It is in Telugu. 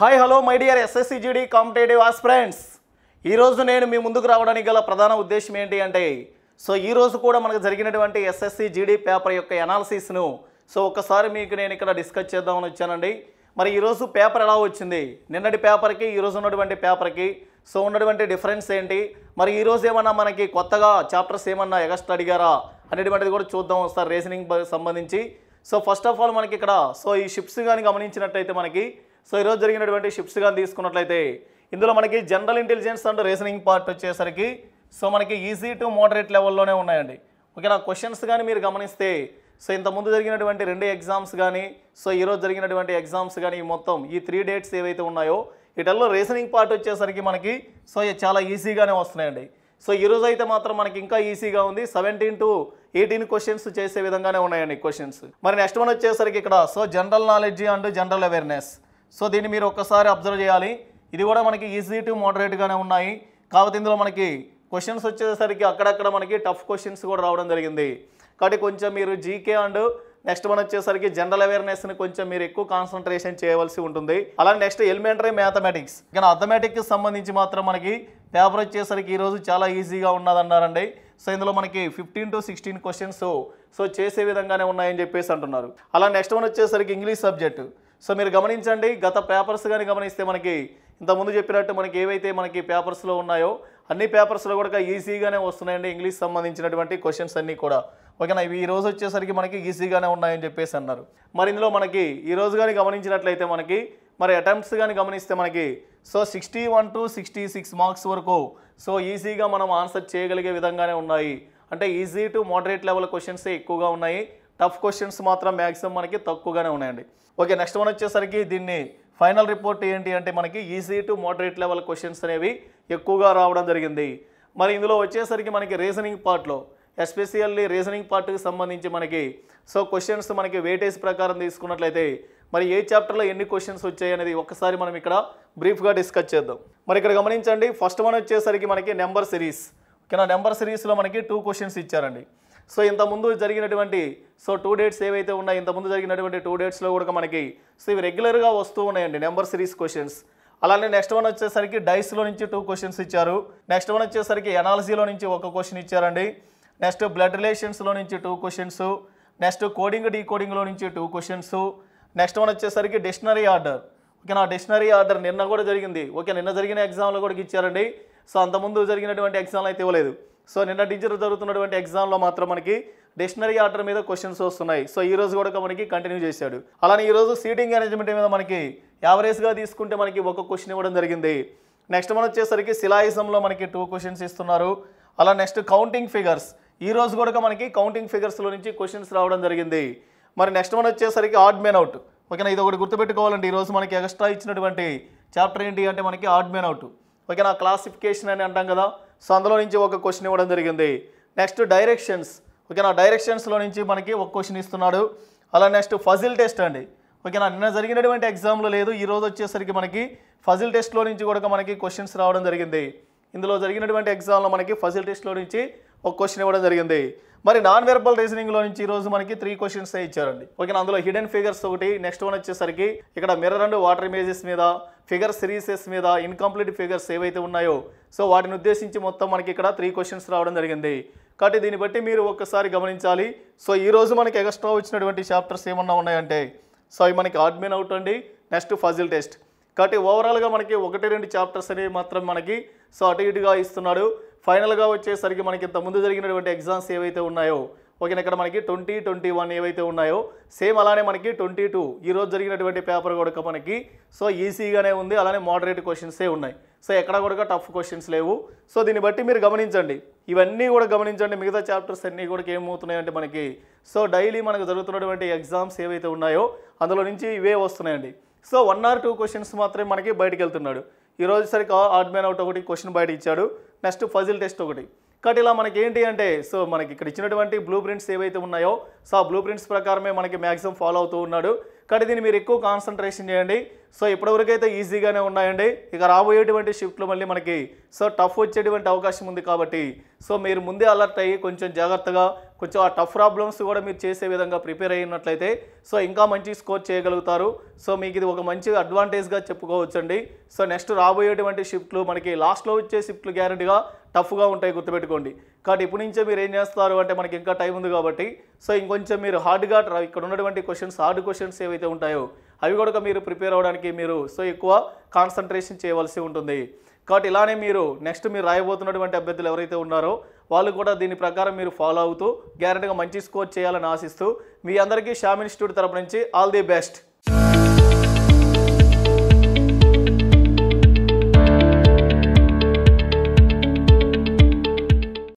Hi hello my dear SSC GD competitive aspirants. ఈరోజు నేను మీ ముందుకు రావడానికి గల ప్రధాన ఉద్దేశం ఏంటి అంటే ఈరోజు కూడా మనకు జరిగినటువంటి ఎస్ఎస్సి జీడీ పేపర్ యొక్క అనాలిసిస్ను ఒక్కసారి మీకు నేను ఇక్కడ డిస్కస్ చేద్దామని వచ్చానండి. మరి ఈరోజు పేపర్ ఎలా వచ్చింది, నిన్నటి పేపర్కి ఈరోజు ఉన్నటువంటి పేపర్కి ఉన్నటువంటి డిఫరెన్స్ ఏంటి, మరి ఈరోజు ఏమన్నా మనకి కొత్తగా చాప్టర్స్ ఏమన్నా ఎగస్ట్రా అడిగారా అనేటువంటిది కూడా చూద్దాం ఒకసారి రీజనింగ్ సంబంధించి. ఫస్ట్ ఆఫ్ ఆల్ మనకి ఇక్కడ ఈ షిప్స్ కానీ గమనించినట్లయితే మనకి ఈరోజు జరిగినటువంటి షిప్స్ కానీ తీసుకున్నట్లయితే ఇందులో మనకి general intelligence and reasoning part వచ్చేసరికి మనకి ఈజీ టు మోడరేట్ లెవెల్లోనే ఉన్నాయండి. ఓకేనా, క్వశ్చన్స్ కానీ మీరు గమనిస్తే ఇంతకుముందు జరిగినటువంటి 2 ఎగ్జామ్స్ కానీ ఈరోజు జరిగినటువంటి ఎగ్జామ్స్ కానీ మొత్తం ఈ 3 డేట్స్ ఏవైతే ఉన్నాయో వీటిల్లో రీజనింగ్ పార్ట్ వచ్చేసరికి మనకి చాలా ఈజీగానే వస్తున్నాయండి. ఈరోజు అయితే మాత్రం మనకి ఇంకా ఈజీగా ఉంది. 17 to 18 క్వశ్చన్స్ చేసే విధంగానే ఉన్నాయండి క్వశ్చన్స్. మరి నెక్స్ట్ వన్ వచ్చేసరికి ఇక్కడ general knowledge and general awareness. దీన్ని మీరు ఒక్కసారి అబ్జర్వ్ చేయాలి. ఇది కూడా మనకి ఈజీ టు మోడరేట్గానే ఉన్నాయి. కాకపోతే ఇందులో మనకి క్వశ్చన్స్ వచ్చేసరికి అక్కడక్కడ మనకి టఫ్ క్వశ్చన్స్ కూడా రావడం జరిగింది. కాబట్టి కొంచెం మీరు జీకే అండ్ నెక్స్ట్ వన్ వచ్చేసరికి జనరల్ అవేర్నెస్ని కొంచెం మీరు ఎక్కువ కాన్సన్ట్రేషన్ చేయవలసి ఉంటుంది. అలాగే నెక్స్ట్ ఎలిమెంటరీ మ్యాథమెటిక్స్, కానీ అథమెటిక్కి సంబంధించి మాత్రం మనకి పేపర్ వచ్చేసరికి ఈరోజు చాలా ఈజీగా ఉన్నదన్నారండి. ఇందులో మనకి 15 to 16 క్వశ్చన్స్ చేసే విధంగానే ఉన్నాయని చెప్పేసి అంటున్నారు. అలా నెక్స్ట్ వన్ వచ్చేసరికి ఇంగ్లీష్ సబ్జెక్టు. మీరు గమనించండి, గత పేపర్స్ కానీ గమనిస్తే మనకి ఇంతకుముందు చెప్పినట్టు మనకి ఏవైతే మనకి పేపర్స్లో ఉన్నాయో అన్ని పేపర్స్లో కూడా ఈజీగానే వస్తున్నాయండి ఇంగ్లీష్ సంబంధించినటువంటి క్వశ్చన్స్ అన్నీ కూడా. ఓకేనా, ఇవి ఈరోజు వచ్చేసరికి మనకి ఈజీగానే ఉన్నాయని చెప్పేసి అన్నారు. మరి ఇందులో మనకి ఈరోజు కానీ గమనించినట్లయితే మనకి మరి అటెంప్ట్స్ కానీ గమనిస్తే మనకి 61 to 66 మార్క్స్ వరకు ఈజీగా మనం ఆన్సర్ చేయగలిగే విధంగానే ఉన్నాయి. అంటే easy to moderate level questions ఎక్కువగా ఉన్నాయి, టఫ్ క్వశ్చన్స్ మాత్రం మ్యాక్సిమం మనకి తక్కువగానే ఉన్నాయండి. ఓకే, నెక్స్ట్ వన్ వచ్చేసరికి దీన్ని ఫైనల్ రిపోర్ట్ ఏంటి అంటే మనకి easy to moderate level questions అనేవి ఎక్కువగా రావడం జరిగింది. మరి ఇందులో వచ్చేసరికి మనకి రీజనింగ్ పార్ట్లో ఎస్పెషల్లీ రీజనింగ్ పార్ట్కి సంబంధించి మనకి క్వశ్చన్స్ మనకి వెయిటేజ్ ప్రకారం తీసుకున్నట్లయితే మరి ఏ చాప్టర్లో ఎన్ని క్వశ్చన్స్ వచ్చాయి అనేది ఒక్కసారి మనం ఇక్కడ బ్రీఫ్గా డిస్కస్ చేద్దాం. మరి ఇక్కడ గమనించండి, ఫస్ట్ వన్ వచ్చేసరికి మనకి నెంబర్ సిరీస్. ఓకేనా, నెంబర్ సిరీస్లో మనకి 2 క్వశ్చన్స్ ఇచ్చారండి. ఇంతకుముందు జరిగినటువంటి 2 డేట్స్ ఏవైతే ఉన్నాయో ఇంతకుముందు జరిగినటువంటి 2 డేట్స్లో కూడా మనకి ఇవి రెగ్యులర్గా వస్తూ ఉన్నాయండి నెంబర్ సిరీస్ క్వశ్చన్స్. అలానే నెక్స్ట్ వన్ వచ్చేసరికి డైస్లో నుంచి 2 క్వశ్చన్స్ ఇచ్చారు. నెక్స్ట్ వన్ వచ్చేసరికి ఎనాలజీలో నుంచి 1 క్వశ్చన్ ఇచ్చారండి. నెక్స్ట్ బ్లడ్ రిలేషన్స్లో నుంచి 2 క్వశ్చన్స్. నెక్స్ట్ కోడింగ్ డీకోడింగ్లో నుంచి 2 క్వశ్చన్స్. నెక్స్ట్ వన్ వచ్చేసరికి డిక్షనరీ ఆర్డర్. ఓకేనా, డిక్షనరీ ఆర్డర్ నిన్న కూడా జరిగింది. ఓకే, నిన్న జరిగిన ఎగ్జామ్లో కూడా ఇచ్చారండి. అంతకుముందు జరిగినటువంటి ఎగ్జామ్లో అయితే ఇవ్వలేదు. నిన్న టీచర్ జరుగుతున్నటువంటి ఎగ్జామ్లో మాత్రం మనకి డిక్షనరీ ఆర్డర్ మీద క్వశ్చన్స్ వస్తున్నాయి. ఈ రోజు కూడా మనకి కంటిన్యూ చేశాడు. అలానే ఈరోజు సీటింగ్ అరేంజ్మెంట్ మీద మనకి యావరేజ్గా తీసుకుంటే మనకి 1 క్వశ్చన్ ఇవ్వడం జరిగింది. నెక్స్ట్ మనం వచ్చేసరికి సిలాయిజంలో మనకి 2 క్వశ్చన్స్ ఇస్తున్నారు. అలా నెక్స్ట్ కౌంటింగ్ ఫిగర్స్, ఈ రోజు కూడా మనకి కౌంటింగ్ ఫిగర్స్లో నుంచి క్వశ్చన్స్ రావడం జరిగింది. మరి నెక్స్ట్ మనం వచ్చేసరికి ఆడ్ మెన్ అవుట్. ఓకేనా, ఇది ఒకటి గుర్తుపెట్టుకోవాలండి. ఈరోజు మనకి ఎక్స్ట్రా ఇచ్చినటువంటి చాప్టర్ ఏంటి అంటే మనకి ఆడ్ మెన్ అవుట్. ఓకేనా, క్లాసిఫికేషన్ అని అంటాం కదా, అందులో నుంచి 1 క్వశ్చన్ ఇవ్వడం జరిగింది. Next directions. ఓకేనా, డైరెక్షన్స్లో నుంచి మనకి 1 క్వశ్చన్ ఇస్తున్నాడు. అలా నెక్స్ట్ ఫజిల్ టెస్ట్ అండి. ఓకేనా, నిన్న జరిగినటువంటి ఎగ్జామ్లో లేదు, ఈరోజు వచ్చేసరికి మనకి ఫజిల్ టెస్ట్లో నుంచి కూడా మనకి క్వశ్చన్స్ రావడం జరిగింది. ఇందులో జరిగినటువంటి ఎగ్జామ్లో మనకి ఫజిల్ టెస్ట్లో నుంచి 1 క్వశ్చన్ ఇవ్వడం జరిగింది. మరి నాన్ వెర్బల్ రీజనింగ్లో నుంచి ఈరోజు మనకి 3 క్వశ్చన్స్ ఇచ్చారండి. ఓకేనా, అందులో హిడెన్ ఫిగర్స్ ఒకటి. నెక్స్ట్ వన్ వచ్చేసరికి ఇక్కడ మిర్రర్ అండ్ వాటర్ ఇమేజెస్ మీద, ఫిగర్ సిరీసెస్ మీద, ఇన్కంప్లీట్ ఫిగర్స్ ఏవైతే ఉన్నాయో వాటిని ఉద్దేశించి మొత్తం మనకి ఇక్కడ 3 క్వశ్చన్స్ రావడం జరిగింది. కాబట్టి దీన్ని బట్టి మీరు ఒక్కసారి గమనించాలి. ఈరోజు మనకి ఎక్స్ట్రా వచ్చినటువంటి చాప్టర్స్ ఏమన్నా ఉన్నాయంటే అవి మనకి ఆడ్మెన్ అవుట్ అండి, నెక్స్ట్ ఫజిల్ టెస్ట్. కాబట్టి ఓవరాల్గా మనకి 1-2 చాప్టర్స్ అనేవి మాత్రం మనకి అటు ఇటుగా ఇస్తున్నాడు. ఫైనల్గా వచ్చేసరికి మనకి ఇంతకుముందు జరిగినటువంటి ఎగ్జామ్స్ ఏవైతే ఉన్నాయో ఓకేనా, ఇక్కడ మనకి 20, 21 ఏవైతే ఉన్నాయో సేమ్ అలానే మనకి 22 ఈరోజు జరిగినటువంటి పేపర్ కూడా మనకి ఈజీగానే ఉంది. అలానే మోడరేట్ క్వశ్చన్సే ఉన్నాయి. ఎక్కడ కూడా టఫ్ క్వశ్చన్స్ లేవు. దీన్ని బట్టి మీరు గమనించండి, ఇవన్నీ కూడా గమనించండి. మిగతా చాప్టర్స్ అన్నీ కూడా ఏమవుతున్నాయంటే మనకి డైలీ మనకు జరుగుతున్నటువంటి ఎగ్జామ్స్ ఏవైతే ఉన్నాయో అందులో నుంచి ఇవే వస్తున్నాయండి. 1 or 2 క్వశ్చన్స్ మాత్రమే మనకి బయటకు వెళ్తున్నాడు. ఈరోజు సరికి ఆడ్ మ్యాన్ అవుట్ ఒకటి క్వశ్చన్ బయట ఇచ్చాడు. నెక్స్ట్ ఫజిల్ టెస్ట్ ఒకటి. కాబట్టి ఇలా మనకి ఏంటి అంటే మనకి ఇక్కడ ఇచ్చినటువంటి బ్లూ ప్రింట్స్ ఏవైతే ఉన్నాయో ఆ బ్లూ ప్రింట్స్ ప్రకారమే మనకి మ్యాక్సిమం ఫాలో అవుతూ ఉన్నాడు. కానీ దీన్ని మీరు ఎక్కువ కాన్సన్ట్రేషన్ చేయండి. సో ఇప్పటివరకైతే ఈజీగానే ఉన్నాయండి. ఇక రాబోయేటువంటి షిఫ్ట్లో మళ్ళీ మనకి సో టఫ్ వచ్చేటువంటి అవకాశం ఉంది కాబట్టి సో మీరు ముందే అలర్ట్ అయ్యి కొంచెం జాగ్రత్తగా కొంచెం ఆ టఫ్ ప్రాబ్లమ్స్ కూడా మీరు చేసే విధంగా ప్రిపేర్ అయినట్లయితే సో ఇంకా మంచి స్కోర్ చేయగలుగుతారు. సో మీకు ఇది ఒక మంచి అడ్వాంటేజ్గా చెప్పుకోవచ్చండి. సో నెక్స్ట్ రాబోయేటువంటి షిఫ్ట్లు మనకి లాస్ట్లో వచ్చే షిఫ్ట్లు గ్యారెంటీగా టఫ్గా ఉంటాయి, గుర్తుపెట్టుకోండి. కాబట్టి ఇప్పటి నుంచే మీరు ఏం చేస్తారు అంటే మనకి ఇంకా టైం ఉంది కాబట్టి సో ఇంకొంచెం మీరు హార్డ్గా ఇక్కడ ఉన్నటువంటి క్వశ్చన్స్ హార్డ్ క్వశ్చన్స్ ఏవైతే ఉంటాయో అవి కూడా మీరు ప్రిపేర్ అవ్వడానికి మీరు సో ఎక్కువ కాన్సన్ట్రేషన్ చేయవలసి ఉంటుంది. కాబట్టి ఇలానే మీరు నెక్స్ట్ మీరు రాయబోతున్నటువంటి అభ్యర్థులు ఎవరైతే ఉన్నారో వాళ్ళు కూడా దీని ప్రకారం మీరు ఫాలో అవుతూ గ్యారెంటీగా మంచి స్కోర్ చేయాలని ఆశిస్తూ మీ అందరికీ శ్యామ్ ఇన్స్టిట్యూట్ తరపు నుంచి ఆల్ ది బెస్ట్.